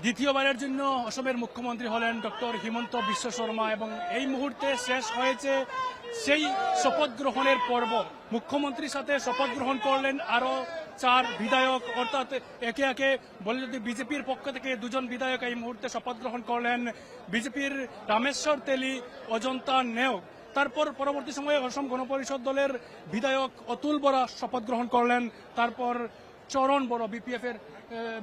দ্বিতীয়বারের জন্য অসমের মুখ্যমন্ত্রী হলেন ডক্টর হিমন্ত বিশ্ব শর্মা এবং এই মুহূর্তে শেষ হয়েছে সেই শপথ গ্রহণের পর্ব। মুখ্যমন্ত্রীর সাথে শপথ গ্রহণ করলেন আরো 4 বিধায়ক, অর্থাৎ একে একে বলে যদি বিজেপির পক্ষ থেকে 2 জন বিধায়ক এই মুহূর্তে শপথ গ্রহণ করলেন, বিজেপির রামেশ্বর তেলি, অজন্তা নেওগ। তারপর পরবর্তী সময়ে অসম গণপরিষদ দলের বিধায়ক অতুল বরা শপথ গ্রহণ করলেন। তারপর চরণ বড়, বিপিএফ এর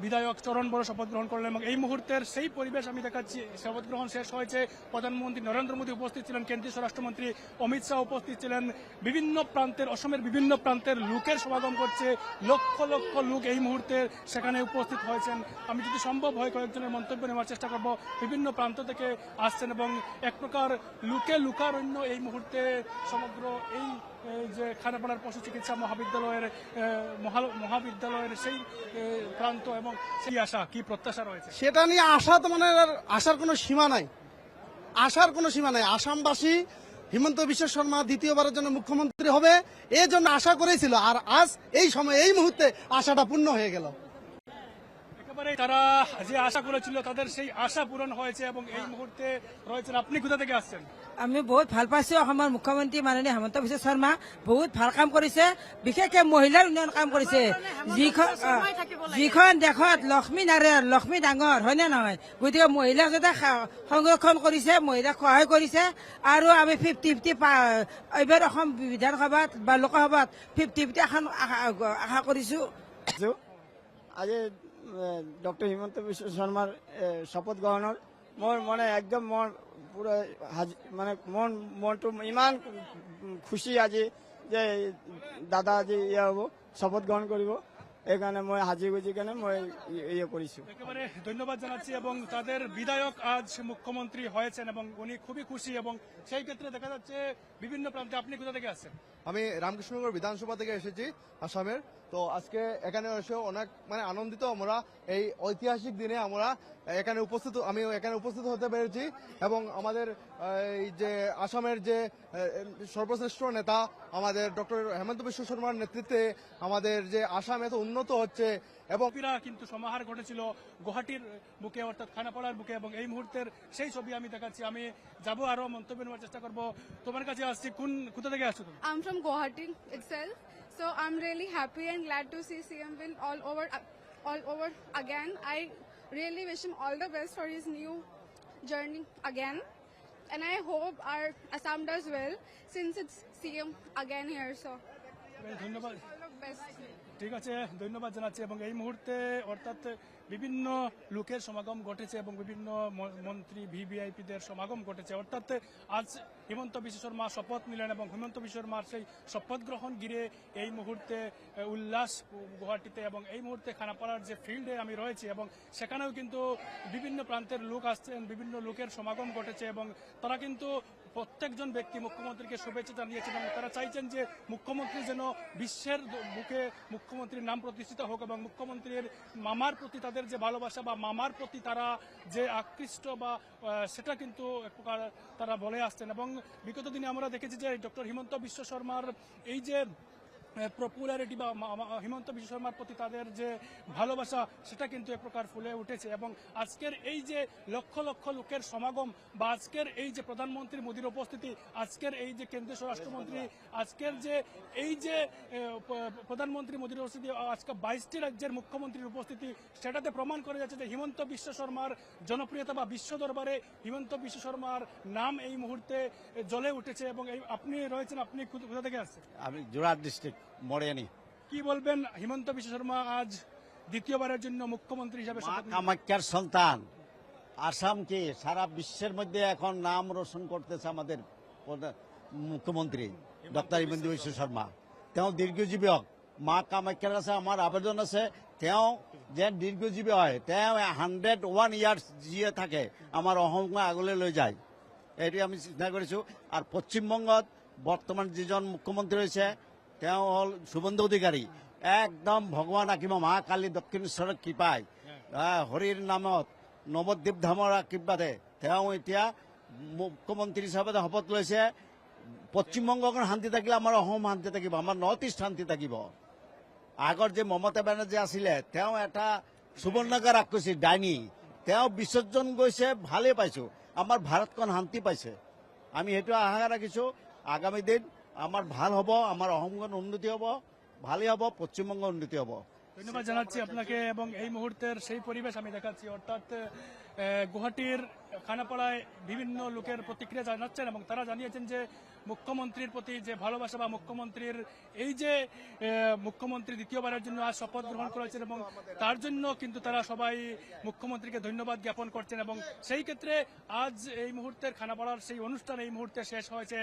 বিধায়ক চরণ বড় শপথ গ্রহণ করলেন এবং এই মুহূর্তের সেই পরিবেশ আমি দেখাচ্ছি। শপথ গ্রহণ শেষ হয়েছে, প্রধানমন্ত্রী নরেন্দ্র মোদী উপস্থিত ছিলেন, কেন্দ্রীয় স্বরাষ্ট্রমন্ত্রী অমিত শাহ উপস্থিত ছিলেন, বিভিন্ন প্রান্তের অসমের বিভিন্ন প্রান্তের লোকের সমাগম করছে, লক্ষ লক্ষ লোক এই মুহূর্তে সেখানে উপস্থিত হয়েছেন। আমি যদি সম্ভব হয় কয়েকজনের মন্তব্য নেওয়ার চেষ্টা করব। বিভিন্ন প্রান্ত থেকে আসছেন এবং এক প্রকার লুকারণ্য এই মুহূর্তে সমগ্র এই যে খানাপাড়ার পশু চিকিৎসা মহাবিদ্যালয়ের সেই প্রান্ত এবং সেই আশা কি প্রত্যাশা রয়েছে সেটা নিয়ে আশা তো মানে আশার কোনো সীমা নাই, আসামবাসী হিমন্ত বিশ্ব শর্মা দ্বিতীয়বারের জন্য মুখ্যমন্ত্রী হবে এই জন্য আশা করেছিল, আর আজ এই সময় এই মুহূর্তে আশাটা পূর্ণ হয়ে গেল। একেবারে তারা যে আশা করেছিল তাদের সেই আশা পূরণ হয়েছে এবং এই মুহূর্তে রয়েছেন। আপনি কোথা থেকে আসছেন? আমি বহুত ভাল পাইছো। অসমৰ মুখ্যমন্ত্ৰী মাননীয় হিমন্ত বিশ্ব শৰ্মা বহুত ভাল কাম কৰিছে, বিশেষকৈ মহিলাৰ উন্নয়ন কাম কৰিছে। যিখন দেশত লক্ষ্মী নাৰায়ণ, লক্ষ্মী ডাঙৰ, হয়নে নহয়? গতিকে মহিলাক যাতে সংৰক্ষণ কৰিছে, মহিলাক সহায় কৰিছে। আৰু আমি 50-50 এইবাৰ অসম বিধানসভাত বা লোকসভাত 50-50 এখন আশা কৰিছো। আজি ডক্টর হিমন্ত বিশ্ব শর্মার শপথ গ্রহণৰ মোৰ মানে একদম মোৰ পুরো মানে মনটো ইমান খুশি আজি যে দাদা আজি হ'ব শপথ গ্রহণ কৰিব, এইকাৰণে মই হাজি গুজি কেনে মই ইয়ে কৰিছো। একেবারে ধন্যবাদ জানাচ্ছি এবং তাদের বিধায়ক আজ মুখ্যমন্ত্রী হয়েছেন এবং উনি খুবই খুশি এবং সেই ক্ষেত্রে দেখা যাচ্ছে বিভিন্ন প্রান্তে। আপনি কোথা থেকে আসছেন? আমি রামকৃষ্ণনগর বিধানসভা থেকে এসেছি আসামের। তো আজকে এখানে এসে অনেক মানে আনন্দিত আমরা, এই ঐতিহাসিক দিনে আমরা আমি এখানে উপস্থিত হতে পেরেছি এবং আমাদের এই যে আসামের যে সর্বশ্রেষ্ঠ নেতা আমাদের ডক্টর হেমন্ত বিশ্ব শর্মার নেতৃত্বে আমাদের যে আসাম এত উন্নত হচ্ছে এবং কিন্তু সমাহার ঘটেছিল গুয়াহাটির বুকে, অর্থাৎ খানাপাড়ার বুকে এবং এই মুহূর্তের সেই ছবি আমি দেখাচ্ছি। আমি যাব আরো মন্তব্য নেওয়ার চেষ্টা করব। তোমার কাছে আসছি, কোথা থেকে আসছো তুমি? I'm from Guwahati itself, so I'm really happy and glad to see CM win all over again. I really wish him all the best for his new journey again, and I hope our Assam does well since it's CM again here. So ধন্যবাদ, all the best. ঠিক আছে, ধন্যবাদ জানাচ্ছি। এবং এই মুহূর্তে অর্থাৎ বিভিন্ন লোকের সমাগম ঘটেছে এবং বিভিন্ন মন্ত্রী ভিভিআইপিদের সমাগম ঘটেছে। অর্থাৎ আজ হিমন্ত বিশ্ব শর্মা শপথ নিলেন এবং হিমন্ত বিশ্ব শর্মার সেই শপথ গ্রহণ ঘিরে এই মুহূর্তে উল্লাস গুয়াহাটিতে এবং এই মুহূর্তে খানাপাড়ার যে ফিল্ডে আমি রয়েছি এবং সেখানেও কিন্তু বিভিন্ন প্রান্তের লোক আসছেন, বিভিন্ন লোকের সমাগম ঘটেছে এবং তারা কিন্তু প্রত্যেকজন ব্যক্তি মুখ্যমন্ত্রীকে শুভেচ্ছা জানিয়েছেন এবং তারা চাইছেন যে মুখ্যমন্ত্রী যেন বিশ্বের বুকে মুখ্যমন্ত্রীর নাম প্রতিষ্ঠিত হোক এবং মুখ্যমন্ত্রীর মামার প্রতি তাদের যে ভালোবাসা বা মামার প্রতি তারা যে আকৃষ্ট বা সেটা কিন্তু এক প্রকার তারা বলে আসছেন। এবং বিগত দিনে আমরা দেখেছি যে ডক্টর হিমন্ত বিশ্ব শর্মার এই যে পপুলারিটি বা হিমন্ত বিশ্ব শর্মার প্রতি তাদের যে ভালোবাসা সেটা কিন্তু এক প্রকার ফুলে উঠেছে এবং আজকের এই যে লক্ষ লক্ষ লোকের সমাগম বা আজকের এই যে প্রধানমন্ত্রী মোদীর উপস্থিতি, আজকের এই যে কেন্দ্রীয় স্বরাষ্ট্রমন্ত্রী, আজকের যে এই যে প্রধানমন্ত্রী মোদীর উপস্থিতি, আজকে 22টি রাজ্যের মুখ্যমন্ত্রীর উপস্থিতি, সেটাতে প্রমাণ করে যাচ্ছে যে হিমন্ত বিশ্ব শর্মার জনপ্রিয়তা বা বিশ্ব দরবারে হিমন্ত বিশ্ব শর্মার নাম এই মুহূর্তে জ্বলে উঠেছে। এবং এই আপনি রয়েছেন, আপনি কোথা থেকে আসছেন? আমি যোরহাট ডিস্ট্রিক্ট মরিয়ানি। কি বলবেন, হিমন্ত বিশ্ব শর্মা আজ দ্বিতীয়বারের জন্য মুখ্যমন্ত্রী হিসাবে কামাখ্যার সন্তান আসামকে সারা বিশ্বের মধ্যে এখন নাম রোশন করতেছে আমাদের মুখ্যমন্ত্রী ডক্টর হিমন্ত বিশ্ব শর্মা। তেওঁ দীর্ঘজীবী হওক, মা কামাখ্যাৰ কাছে আমাৰ আবেদন আছে তেওঁ যেন দীর্ঘজীবী হয়, তেওঁ 101 ইয়ার্স জীয়ে থাকে আমাৰ অসমক আগলৈ লৈ যায়, এইটো আমি চিন্তা কৰিছো। আৰু পশ্চিমবংগত বৰ্তমান যিজন মুখ্যমন্ত্ৰী হৈছে তেওঁ হল শুভেন্দু অধিকাৰী। একদম ভগৱান আঁকিব মা কালী দক্ষিণেশ্বৰৰ কৃপাই, হৰিৰ নামত নৱদ্বীপ ধামৰ কৃপাতে তেওঁ এতিয়া মুখ্যমন্ত্ৰী হিচাপে শপত লৈছে। পশ্চিমবংগখন শান্তি থাকিলে আমাৰ অসম শান্তি থাকিব, আমাৰ নৰ্থ ইষ্ট শান্তি থাকিব। আগৰ যে মমতা বেনাৰ্জী আছিলে তেওঁ এটা সুবৰ্ণকাৰ ৰাক্ষসী ডাইনী, তেওঁ বিসৰ্জন গৈছে, ভালে পাইছোঁ। আমাৰ ভাৰতখন শান্তি পাইছে। আমি সেইটো আশা ৰাখিছোঁ আগামী দিন আমাৰ ভাল হ'ব, আমাৰ অসমখন উন্নতি হ'ব, ভালেই হ'ব, পশ্চিমবংগ উন্নতি হ'ব। ধন্যবাদ জানাচ্ছি আপনাকে। এবং এই মুহূর্তের সেই পরিবেশ আমি দেখাচ্ছি, অর্থাৎ গুয়াহাটির খানাপাড়ায় বিভিন্ন লোকের প্রতিক্রিয়া জানাচ্ছেন এবং তারা জানিয়েছেন যে মুখ্যমন্ত্রীর প্রতি যে ভালোবাসা বা মুখ্যমন্ত্রীর এই যে মুখ্যমন্ত্রী দ্বিতীয়বারের জন্য আজ শপথ গ্রহণ করেছেন এবং তার জন্য কিন্তু তারা সবাই মুখ্যমন্ত্রীকে ধন্যবাদ জ্ঞাপন করছেন এবং সেই ক্ষেত্রে আজ এই মুহূর্তের খানাপাড়ার সেই অনুষ্ঠান এই মুহূর্তে শেষ হয়েছে